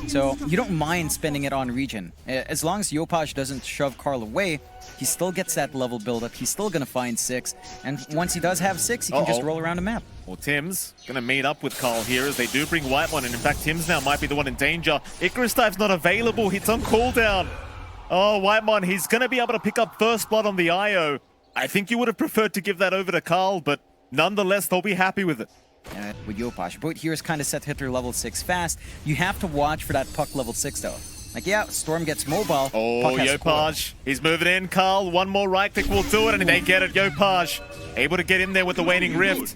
So you don't mind spending it on regen. As long as Yopaj doesn't shove Karl away, he still gets that level buildup. He's still going to find 6. And once he does have 6, he can just roll around a map. Well, Tim's going to meet up with Karl here as they do bring Whitemon. And in fact, Tim's now might be the one in danger. Icarus Dive's not available. It's on cooldown. Oh, Whitemon, he's going to be able to pick up first blood on the IO. I think you would have preferred to give that over to Karl, but nonetheless, they'll be happy with it. With Yopaj. Boat here is kind of set to hit their level 6 fast. You have to watch for that puck level 6 though. Like, yeah, Storm gets mobile. Oh, Yopaj, he's moving in. Karl, one more right click will do it, and they get it. Yopaj able to get in there with the Waning Rift.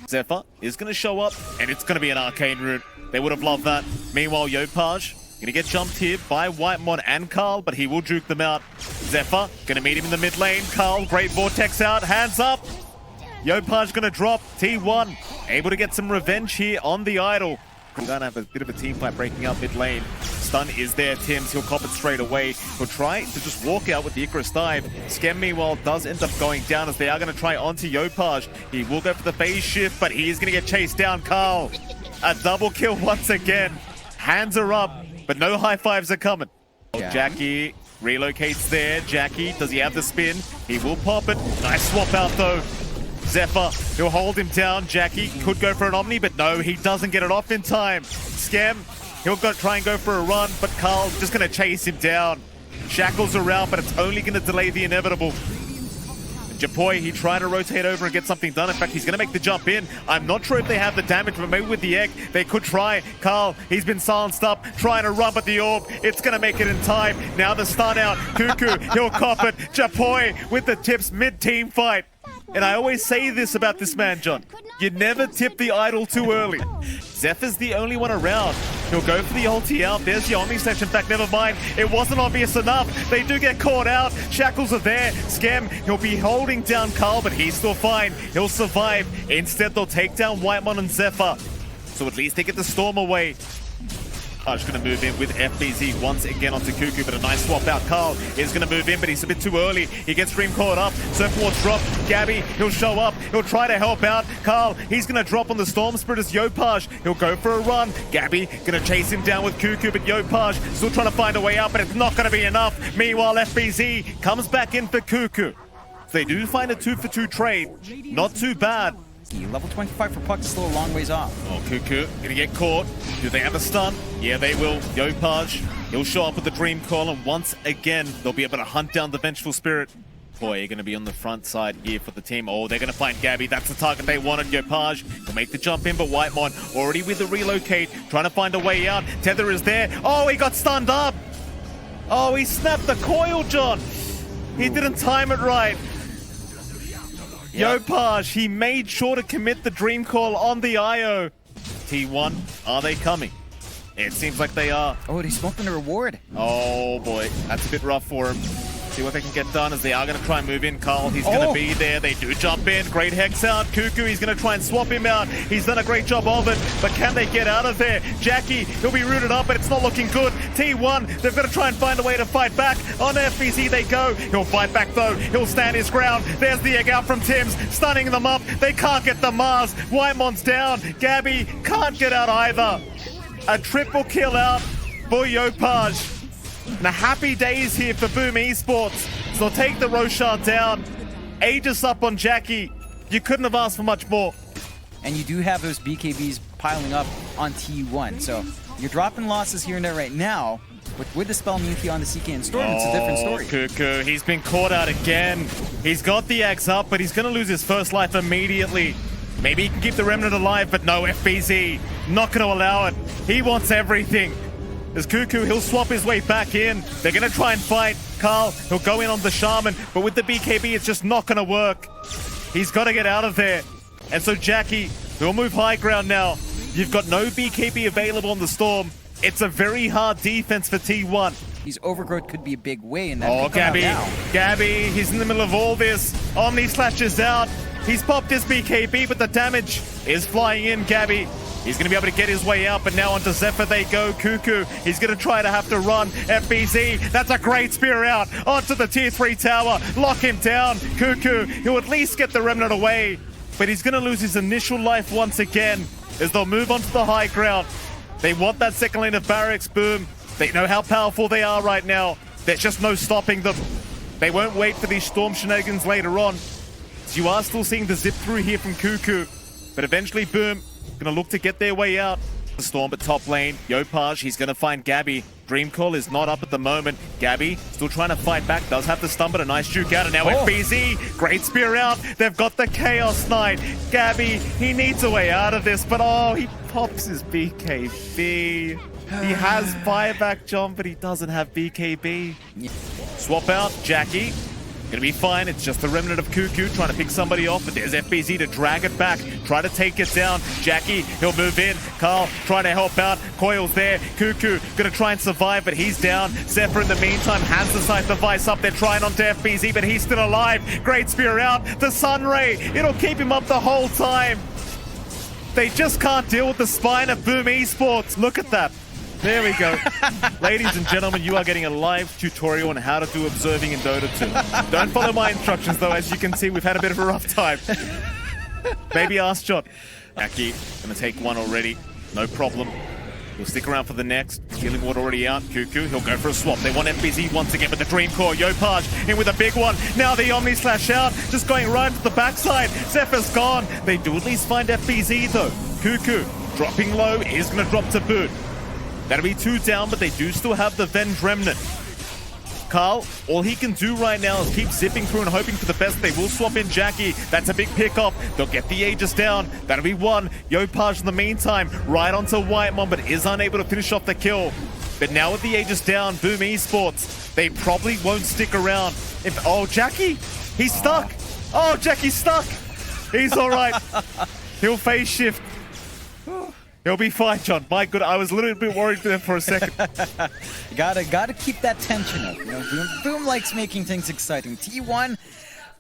Zephyr is going to show up, and it's going to be an Arcane Root. They would have loved that. Meanwhile, Yopaj going to get jumped here by Whitemon and Karl, but he will juke them out. Zephyr going to meet him in the mid lane. Karl, great Vortex out, hands up. Yopaj going to drop. T1 able to get some revenge here on the idol. We're going to have a bit of a team fight breaking up mid lane. Stun is there, Tim's. He'll cop it straight away. He'll try to just walk out with the Icarus Dive. Skem, meanwhile, does end up going down as they are going to try onto Yopaj. He will go for the phase shift, but he is going to get chased down. Karl, a double kill once again. Hands are up, but no high fives are coming. Yeah. Jackie relocates there. Jackie, does he have the spin? He will pop it. Nice swap out, though. Zephyr, he'll hold him down. Jackie could go for an Omni, but no, he doesn't get it off in time. Skem, he'll try and go for a run, but Karl's just going to chase him down. Shackles around, but it's only going to delay the inevitable. Japoi, he tried to rotate over and get something done. In fact, he's going to make the jump in. I'm not sure if they have the damage, but maybe with the egg, they could try. Karl, he's been silenced up, trying to run, but the orb, it's going to make it in time. Now the stun out. Cuckoo, he'll cop it. Japoi with the tips mid-team fight. And I always say this about this man, John. You never tip the idol too early. Zephyr's the only one around. He'll go for the ulti out. There's the Omni section. In fact, never mind. It wasn't obvious enough. They do get caught out. Shackles are there. Skem, he'll be holding down Karl, but he's still fine. He'll survive. Instead, they'll take down Whitemon and Zephyr. So at least they get the Storm away. Karl's going to move in with FBZ once again onto Cuckoo, but a nice swap out. Karl is going to move in, but he's a bit too early. He gets Dream caught up. Surfboard's drop. Gabby, he'll show up. He'll try to help out. Karl, he's going to drop on the Storm Spirit as Yopaj. He'll go for a run. Gabby going to chase him down with Cuckoo, but Yopaj still trying to find a way out, but it's not going to be enough. Meanwhile, FBZ comes back in for Cuckoo. So they do find a 2-for-2 trade. Not too bad. Level 25 for puck is still a long ways off. Oh, Cuckoo gonna get caught. Do they have a stun? Yeah, they will. Yopaj, he'll show up with the Dream Call, and once again, they'll be able to hunt down the Vengeful Spirit. Boy, gonna be on the front side here for the team. Oh, they're gonna find Gabby. That's the target they wanted. Yopaj will make the jump in, but Whitemon already with the relocate, trying to find a way out. Tether is there. Oh, he got stunned up. Oh, he snapped the coil, John. He didn't time it right. Yep. Yopaj, he made sure to commit the Dream Call on the IO. T1, are they coming? It seems like they are. Oh, he's smoking the reward. Oh boy, that's a bit rough for him. See what they can get done as they are going to try and move in. Karl, he's going to be there. They do jump in. Great Hex out. Cuckoo, he's going to try and swap him out. He's done a great job of it, but can they get out of there? Jackie, he'll be rooted up, but it's not looking good. T1, they've got to try and find a way to fight back. On FBZ they go. He'll fight back though. He'll stand his ground. There's the egg out from Tim's, stunning them up. They can't get the Mars. Whitemon's down. Gabby can't get out either. A triple kill out for Yopaj. And a happy days here for Boom Esports. So they'll take the Roshar down. Aegis up on Jackie. You couldn't have asked for much more. And you do have those BKBs piling up on T1. So you're dropping losses here and there right now. But with the spell immunity on the CK and Storm, it's a different story. Cuckoo, he's been caught out again. He's got the axe up, but he's going to lose his first life immediately. Maybe he can keep the Remnant alive, but no, FBZ. Not going to allow it. He wants everything. As Cuckoo, he'll swap his way back in. They're going to try and fight. Karl, he'll go in on the Shaman, but with the BKB, it's just not going to work. He's got to get out of there. And so Jackie, he'll move high ground now. You've got no BKB available on the Storm. It's a very hard defense for T1. His overgrowth could be a big way in that. Oh, Gabby. Gabby, he's in the middle of all this. Omni slashes out. He's popped his BKB, but the damage is flying in, Gabby. He's going to be able to get his way out, but now onto Zephyr they go. Cuckoo, he's going to try to have to run. FBZ, that's a great spear out. Onto the tier 3 tower. Lock him down. Cuckoo, he'll at least get the Remnant away. But he's going to lose his initial life once again as they'll move onto the high ground. They want that second lane of barracks. Boom. They know how powerful they are right now. There's just no stopping them. They won't wait for these storm shenanigans later on. So you are still seeing the zip through here from Cuckoo. But eventually, Boom, gonna look to get their way out. The storm at top lane. Yopaj, he's gonna find Gabby. Dreamcall is not up at the moment. Gabby still trying to fight back. Does have the stun, but a nice juke out. And now FBZ. Great spear out. They've got the Chaos Knight. Gabby, he needs a way out of this. But oh, he pops his BKB. He has buyback, John, but he doesn't have BKB. Swap out, Jackie. Gonna be fine. It's just the remnant of Cuckoo trying to pick somebody off, but there's FBZ to drag it back, try to take it down. Jackie, he'll move in. Carl trying to help out. Coil's there. Cuckoo gonna try and survive, but he's down. Zephyr in the meantime has the scythe device up. They're trying onto FBZ, but he's still alive. Great spear out. The Sunray, it'll keep him up the whole time. They just can't deal with the spine of Boom Esports. Look at that. There we go. Ladies and gentlemen, you are getting a live tutorial on how to do observing in Dota 2. Don't follow my instructions, though. As you can see, we've had a bit of a rough time. Maybe ask shot. Aki, gonna take one already. No problem. He'll stick around for the next. Healing ward already out. Cuckoo, he'll go for a swap. They want FBZ once again with the Dream Core. Yopaj in with a big one. Now the Omni Slash out. Just going right to the backside. Zephyr's gone. They do at least find FBZ, though. Cuckoo, dropping low, is gonna drop to boot. That'll be 2 down, but they do still have the Venge Remnant. Carl, all he can do right now is keep zipping through and hoping for the best. They will swap in Jackie. That's a big pickoff. They'll get the Aegis down. That'll be 1. Yopaj in the meantime, right onto Whitemon, but is unable to finish off the kill. But now with the Aegis down, Boom Esports, they probably won't stick around. Oh, Jackie, he's stuck. Oh, Jackie's stuck. He's all right. He'll phase shift. He'll be fine, John. My good, I was a little bit worried there for a second. gotta keep that tension up. You know, Boom likes making things exciting. T1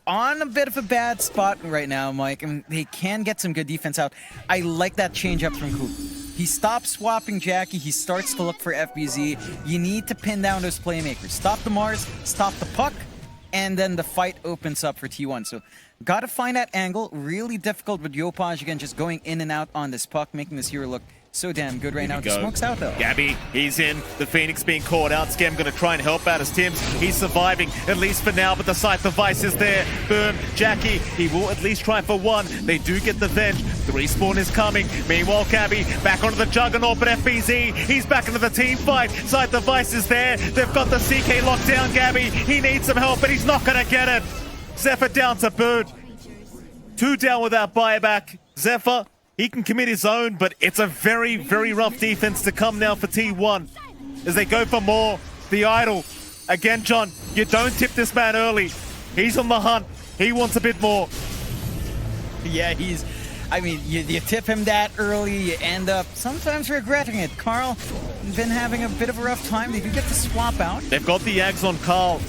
on a bit of a bad spot right now, Mike. I mean, they can get some good defense out. I like that change up from Coop. He stops swapping Jackie. He starts to look for FBZ. You need to pin down those playmakers. Stop the Mars, stop the puck, and then the fight opens up for T1. So gotta find that angle. Really difficult with Yopaj again, just going in and out on this puck, making this hero look so damn good right now. The smoke's out though. Gabby, he's in. The Phoenix being caught out. Scam gonna try and help out as Tim's. He's surviving, at least for now, but the scythe device is there. Boom, Jackie, he will at least try for 1. They do get the Venge. The respawn is coming. Meanwhile, Gabby back onto the Juggernaut, but FBZ, he's back into the team fight. Scythe device is there. They've got the CK locked down. Gabby, he needs some help, but he's not gonna get it. Zephyr down to boot. 2 down without buyback. Zephyr, he can commit his own, but it's a very, very rough defense to come now for T1. As they go for more, the Idol. Again, John, you don't tip this man early. He's on the hunt. He wants a bit more. Yeah, I mean, you tip him that early, you end up sometimes regretting it. Carl been having a bit of a rough time. They do get to swap out. They've got the Ags on Carl.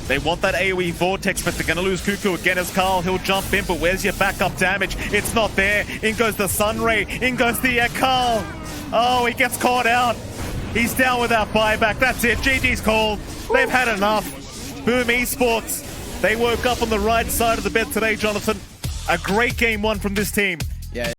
They want that AoE Vortex, but they're going to lose Cuckoo again as Carl. He'll jump in, but where's your backup damage? It's not there. In goes the Sunray. In goes the Carl. Oh, he gets caught out. He's down without buyback. That's it. GG's called. They've had enough. Boom Esports. They woke up on the right side of the bed today, Jonathan. A great game 1 from this team. Yeah. You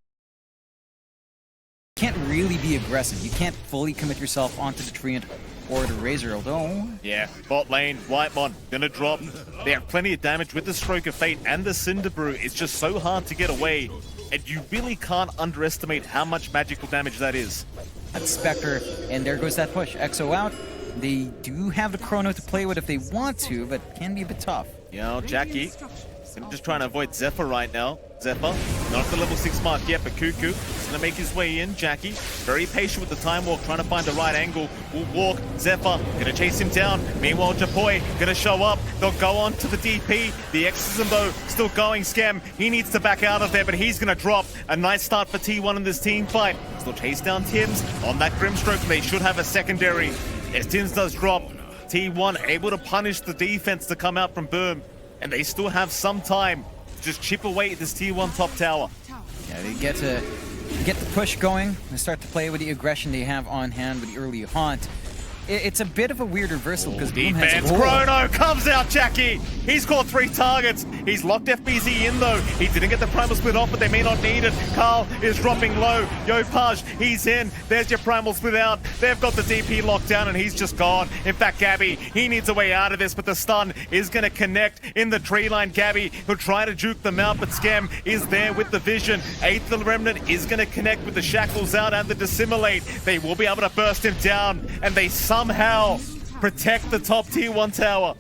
can't really be aggressive. You can't fully commit yourself onto the Treant or the Razor, although... Yeah, bot lane, Whitemon, gonna drop. They have plenty of damage with the Stroke of Fate and the Cinder Brew. It's just so hard to get away, and you really can't underestimate how much magical damage that is. That's Spectre, and there goes that push. EXO out. They do have the Chrono to play with if they want to, but can be a bit tough. You know, Jackie, I'm just trying to avoid Zephyr right now. Zephyr, not at the level 6 mark yet, but Cuckoo is going to make his way in. Jackie, very patient with the time walk, trying to find the right angle. Will walk. Zephyr, going to chase him down. Meanwhile, Japoi going to show up. They'll go on to the DP. The Exorcism, though, still going. Scam, he needs to back out of there, but he's going to drop. A nice start for T1 in this team fight. Still chase down Tims on that Grimstroke. They should have a secondary. As Tims does drop, T1 able to punish the defense to come out from Boom. And they still have some time to just chip away at this T1 top tower. Yeah, they get the push going. They start to play with the aggression they have on hand with the early haunt. it's a bit of a weird reversal because Boom has Defense, Chrono comes out, Jackie. He's caught 3 targets. He's locked FBZ in though. He didn't get the primal split off, but they may not need it. Carl is dropping low. Yopaj, he's in. There's your primal split out. They've got the DP locked down and he's just gone. In fact, Gabby, he needs a way out of this, but the stun is going to connect in the tree line. Gabby, he'll try to juke them out, but Scam is there with the vision. Eighth Remnant is going to connect with the shackles out and the dissimulate. They will be able to burst him down, and they somehow protect the top tier 1 tower.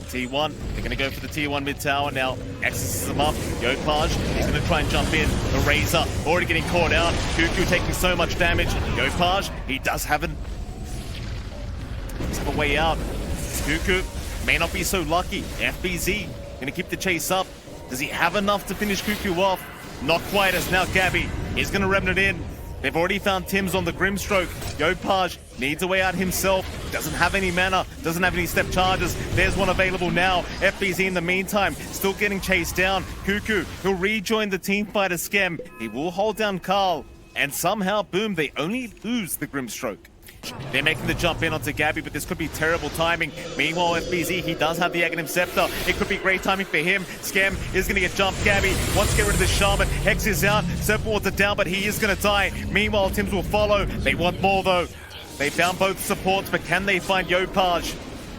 T1, they're going to go for the tier 1 mid tower now. Accesses them up. Yopaj, he's going to try and jump in. The Razor already getting caught out. Cuckoo taking so much damage. Yopaj, he does have a way out. Cuckoo may not be so lucky. FBZ going to keep the chase up. Does he have enough to finish Cuckoo off? Not quite, as now Gabby is going to Remnant in. They've already found Tim's on the Grimstroke. Yopaj needs a way out himself. Doesn't have any mana. Doesn't have any step charges. There's one available now. FBZ in the meantime still getting chased down. Cuckoo, he'll rejoin the team fight as Skem. He will hold down Carl. And somehow, boom, they only lose the Grimstroke. They're making the jump in onto Gabby, but this could be terrible timing. Meanwhile, FBZ, he does have the Aghanim Scepter. It could be great timing for him. Scam is going to get jumped. Gabby wants to get rid of the Shaman. Hex is out. Serpentwards are down, but he is going to die. Meanwhile, Tims will follow. They want more, though. They found both supports, but can they find Yopaj?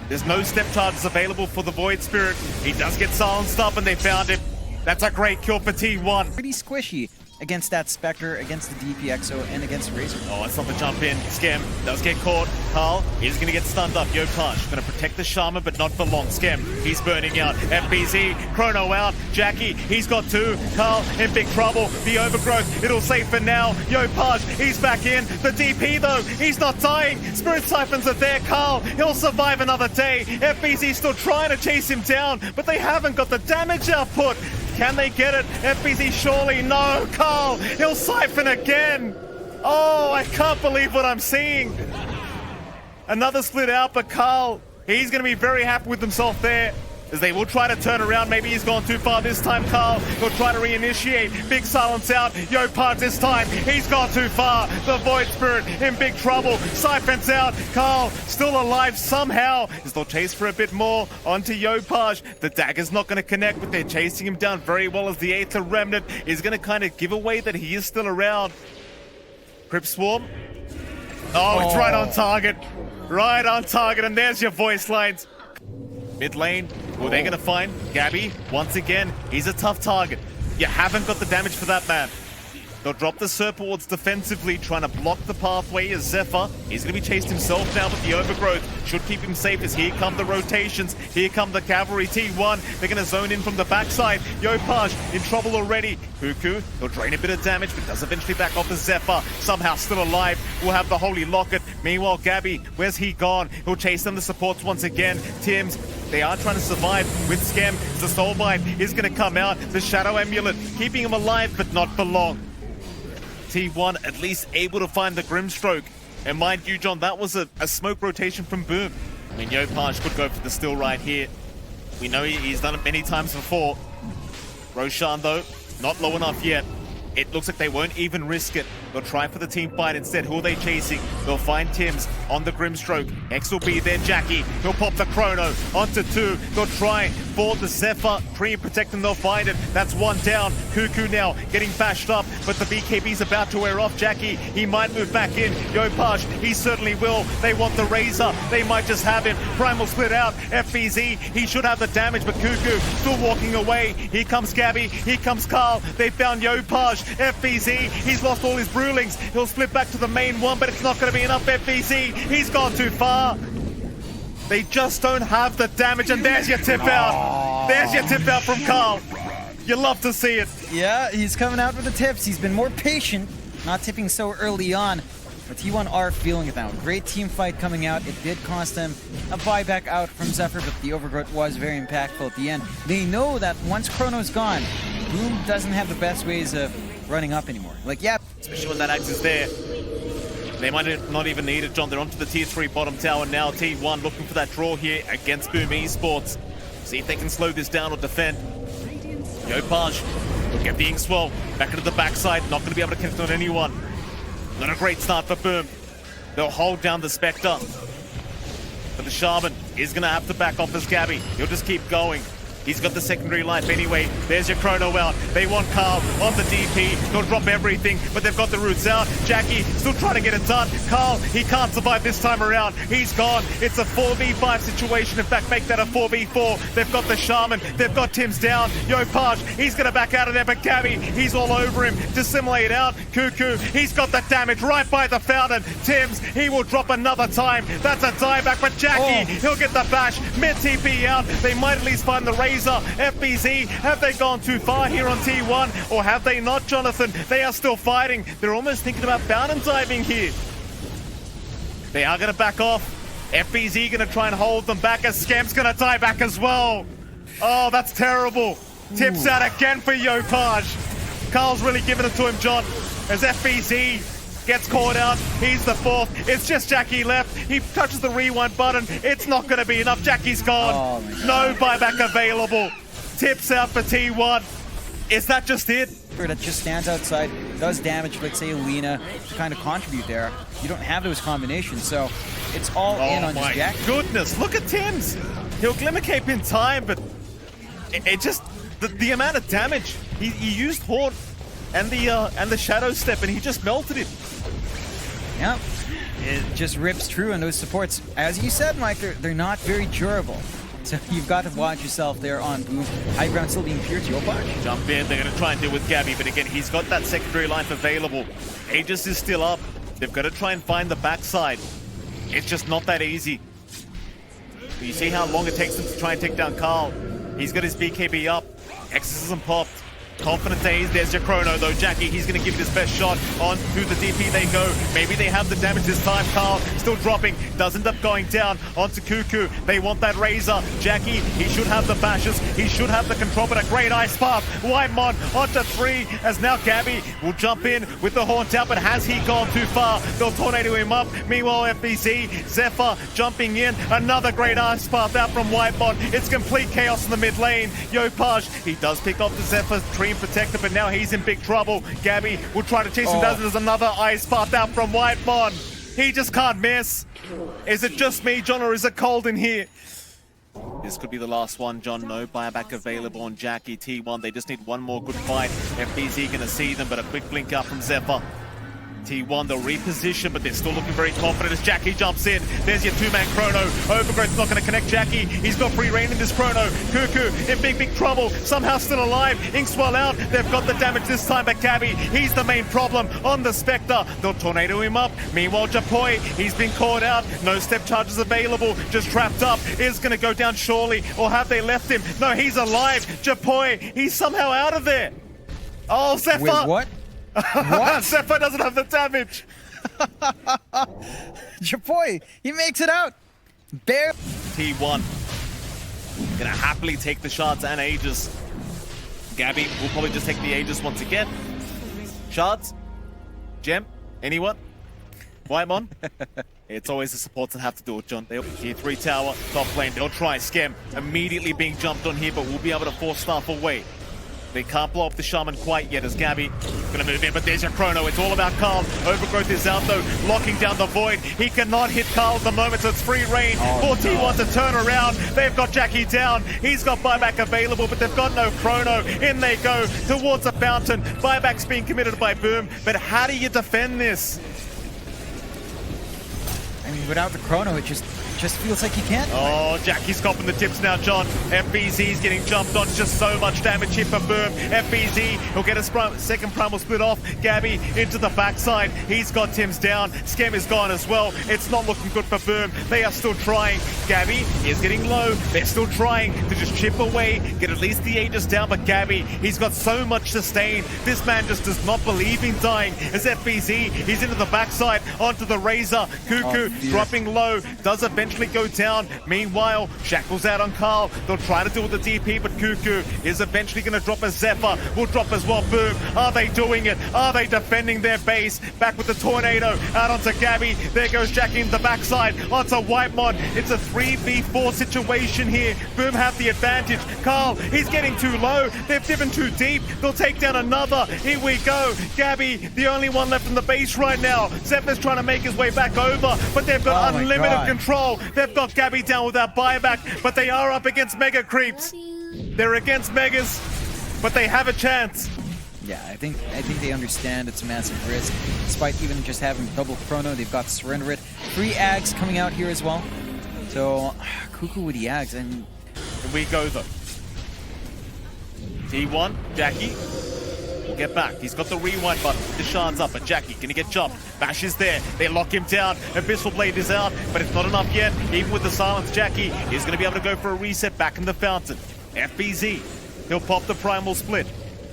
There's no step charges available for the Void Spirit. He does get silenced up, and they found it. That's a great kill for T1. Pretty squishy against that Spectre, against the DPXO, and against Razor. Oh, it's not the jump in. Scam does get caught. Carl is going to get stunned up. Yopaj going to protect the Shaman, but not for long. Scam, he's burning out. FBZ, Chrono out. Jackie, he's got 2. Carl in big trouble. The Overgrowth, it'll save for now. Yopaj, he's back in. The DP, though, he's not dying. Spirit Siphons are there. Carl, he'll survive another day. FBZ still trying to chase him down, but they haven't got the damage output. Can they get it? FBZ surely no. Carl, he'll siphon again. Oh, I can't believe what I'm seeing. Another split out, but Carl, he's going to be very happy with himself there, as they will try to turn around. Maybe he's gone too far this time. Carl will try to reinitiate. Big silence out. Yopaj this time. He's gone too far. The Void Spirit in big trouble. Siphons out. Carl still alive somehow. They'll chase for a bit more onto Yopaj. The dagger's not going to connect, but they're chasing him down very well, as the Aether Remnant is going to kind of give away that he is still around. Crypt Swarm. Oh, it's right on target. Right on target. And there's your voice lines. Mid lane, who are they going to find? Gabby, once again, he's a tough target. You haven't got the damage for that man. They'll drop the Serpentwards defensively, trying to block the pathway as Zephyr. He's going to be chased himself now, but the Overgrowth should keep him safe, as here come the rotations. Here come the cavalry. T1, they're going to zone in from the backside. Yopaj in trouble already. Cuckoo, he'll drain a bit of damage, but does eventually back off as Zephyr. Somehow still alive. We'll have the Holy Locket. Meanwhile, Gabby, where's he gone? He'll chase them the supports once again. Tims, they are trying to survive with Scam. The Soulbind is going to come out. The Shadow Amulet keeping him alive, but not for long. T1 at least able to find the Grimstroke. And mind you, John, that was a smoke rotation from Boom. I mean, Yopaj could go for the steal right here. We know he's done it many times before. Roshan, though, not low enough yet. It looks like they won't even risk it. They'll try for the team fight instead. Who are they chasing? They'll find Tims on the Grimstroke. X will be there. Jackie, he'll pop the Chrono onto 2. They'll try for the Zephyr. Cream protect them, they'll find it. That's 1 down. Cuckoo now getting bashed up, but the BKB's about to wear off. Jackie, he might move back in. Yopaj, he certainly will. They want the Razor. They might just have him. Primal split out. FBZ, he should have the damage, but Cuckoo still walking away. Here comes Gabby. Here comes Carl. They found Yopaj. FBZ, he's lost all his Brewlings. He'll split back to the main one, but it's not going to be enough. FBZ, he's gone too far. They just don't have the damage, and there's your tip out. There's your tip out from Carl. You love to see it. Yeah, he's coming out with the tips. He's been more patient, not tipping so early on. But T1 are feeling it now. Great team fight coming out. It did cost them a buyback out from Zephyr, but the Overgrowth was very impactful at the end. They know that once Chrono's gone, Boom doesn't have the best ways of running up anymore. Like, yeah. Especially when that axe is there. They might not even need it, John. They're onto the tier 3 bottom tower now. T1 looking for that draw here against Boom Esports. See if they can slow this down or defend. Yopaj will get the Inkswell back into the backside. Not going to be able to connect on anyone. Not a great start for Boom. They'll hold down the Spectre. But the Shaman is going to have to back off as Gabby. He'll just keep going. He's got the secondary life anyway. There's your Chrono out. They want Carl on the DP. He'll drop everything, but they've got the roots out. Jackie still trying to get it done. Carl, he can't survive this time around. He's gone. It's a 4v5 situation. In fact, make that a 4v4. They've got the Shaman. They've got Tim's down. Yopaj, he's going to back out of there, but Gabby, he's all over him. Dissimulate out. Cuckoo, he's got the damage right by the fountain. Tim's, he will drop another time. That's a dieback, but Jackie, he'll get the bash. Mid TP out. They might at least find the Razor. FBZ, have they gone too far here on T1 or have they not, Jonathan? They are still fighting. They're almost thinking about fountain diving here. They are going to back off. FBZ going to try and hold them back as Scamp's going to die back as well. Oh, that's terrible. Tips out again for Yopaj. Carl's really giving it to him, John, as FBZ gets caught out. He's the fourth. It's just Jackie left. He touches the rewind button. It's not going to be enough. Jackie's gone. No buyback available. Tips out for T1. Is that just it? That just stands outside, does damage, let's say Alina, to kind of contribute there. You don't have those combinations, so it's all in on just Jackie. Oh my goodness, look at Tim's. He'll Glimmer Cape in time, but it just, the amount of damage. He used Haunt and the Shadow Step, and he just melted it. Yeah, it just rips true on those supports. As you said, Mike, they're not very durable. So you've got to watch yourself there on Boom. High ground still being pure to Yopaj. Jump in, they're going to try and deal with Gabby, but again, he's got that secondary life available. Aegis is still up. They've got to try and find the backside. It's just not that easy. You see how long it takes them to try and take down Carl. He's got his BKB up. Exorcism popped. Confident days, there's your Chrono though. Jackie, he's going to give it his best shot on to the DP they go. Maybe they have the damage this time. Carl still dropping, does end up going down onto Cuckoo. They want that Razor. Jackie, he should have the bashes. He should have the control, but a great ice path. Whitemon onto 3 as now Gabby will jump in with the Haunt out, but has he gone too far? They'll tornado him up. Meanwhile, FBC, Zephyr jumping in. Another great ice path out from Whitemon. It's complete chaos in the mid lane. Yopaj, he does pick off the Zephyr Dream Protector, but now he's in big trouble. Gabby will try to chase him down. There's another ice path out from Whitemon. He just can't miss. Is it just me, John, or is it cold in here? This could be the last one, John. No buyback available on Jackie. T1, they just need one more good fight. FBZ gonna see them, but a quick blink out from Zephyr. T1, they'll reposition, but they're still looking very confident as Jackie jumps in. There's your two-man Chrono. Overgrowth's not going to connect Jackie. He's got free reign in this Chrono. Cuckoo in big trouble. Somehow still alive. Inkswell out. They've got the damage this time, but Gabby, he's the main problem on the Spectre. They'll tornado him up. Meanwhile, Japoi, he's been caught out. No step charges available. Just trapped up. Is going to go down surely, or have they left him? No, he's alive. Japoi, he's somehow out of there. Oh, Zephyr. With what? What? Zephyr doesn't have the damage. Japoi, he makes it out. Bare. T1 gonna happily take the shards and Aegis. Gabby will probably just take the Aegis once again. Shards? Gem? Anyone? Whitemon? It's always the supports that have to do it, John. They'll here 3 tower, top lane. They'll try Scam. Immediately being jumped on here, but we'll be able to force staff away. They can't blow up the Shaman quite yet as Gabby gonna move in, but there's your Chrono. It's all about Carl. Overgrowth is out though, locking down the Void. He cannot hit Carl at the moment, so it's free reign for T1 to turn around. They've got Jackie down. He's got buyback available, but they've got no Chrono. In they go towards a fountain. Buyback's being committed by Boom, but how do you defend this? I mean, without the Chrono, it just feels like you can't. Oh, Jackie's copping the tips now, John. FBZ's getting jumped on. Just so much damage here for Boom. FBZ, he'll get a second primal split off. Gabby into the backside. He's got Tim's down. Skem is gone as well. It's not looking good for Boom. They are still trying. Gabby is getting low. They're still trying to just chip away, get at least the Aegis down, but Gabby, he's got so much sustain. This man just does not believe in dying. As FBZ, he's into the backside, onto the Razor. Cuckoo dropping low, does eventually go down. Meanwhile, Shackle's out on Carl. They'll try to deal with the DP, but Cuckoo is eventually going to drop as Zephyr. Will drop as well. Boom. Are they doing it? Are they defending their base? Back with the Tornado. Out onto Gabby. There goes Jackie in the backside. Onto Whitemon. It's a 3v4 situation here. Boom have the advantage. Carl, he's getting too low. They've diven too deep. They'll take down another. Here we go. Gabby, the only one left in the base right now. Zephyr's trying to make his way back over, but they've got unlimited control. They've got Gabby down with that buyback, but they are up against Mega Creeps. They're against Megas, but they have a chance. Yeah, I think they understand it's a massive risk. Despite even just having double chrono, they've got Surrender It. 3 Ags coming out here as well. So, Cuckoo with the Ags, and here we go though. T1, Jackie will get back. He's got the rewind button. Deshawn's up, but Jackie, can he get jumped? Bash is there. They lock him down. Abyssal Blade is out, but it's not enough yet. Even with the silence, Jackie is going to be able to go for a reset back in the fountain. FBZ, he'll pop the primal split.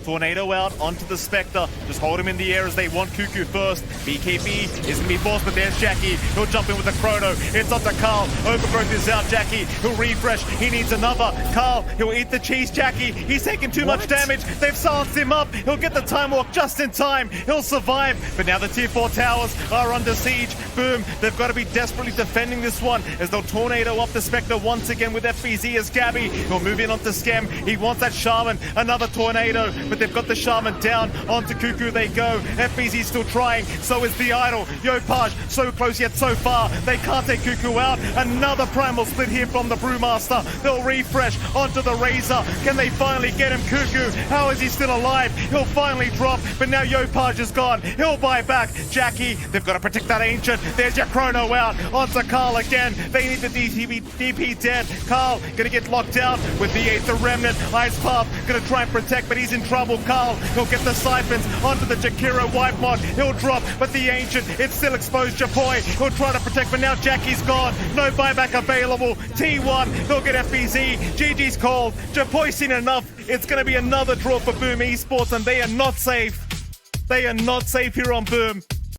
Tornado out onto the Spectre. Just hold him in the air as they want Cuckoo first. BKB is going to be forced, but there's Jackie. He'll jump in with the Chrono. It's onto Carl. Overgrowth is out. Jackie, he'll refresh. He needs another. Carl, he'll eat the cheese. Jackie, he's taking too much damage. They've silenced him up. He'll get the Time Walk just in time. He'll survive. But now the Tier 4 towers are under siege. Boom. They've got to be desperately defending this one as they'll Tornado up the Spectre once again with FBZ as Gabby. He'll move in onto Scam. He wants that Shaman. Another Tornado. But they've got the Shaman down. Onto Cuckoo they go. FBZ still trying. So is the Idol. Yopaj so close yet so far. They can't take Cuckoo out. Another primal split here from the Brewmaster. They'll refresh onto the Razor. Can they finally get him? Cuckoo, how is he still alive? He'll finally drop. But now Yopaj is gone. He'll buy back. Jackie, they've got to protect that Ancient. There's your Chrono out. Onto Carl again. They need the DP dead. Carl gonna get locked down with the 8th, the Remnant. Ice Path gonna try and protect, but he's in trouble. Carl, he'll get the Siphons onto the Jakiro wipe mod. He'll drop, but the Ancient, it's still exposed. Japoy, he'll try to protect, but now Jackie's gone. No buyback available. T1, he'll get FBZ. GG's called. Japoy's seen enough. It's gonna be another draw for Boom Esports, and they are not safe. They are not safe here on Boom.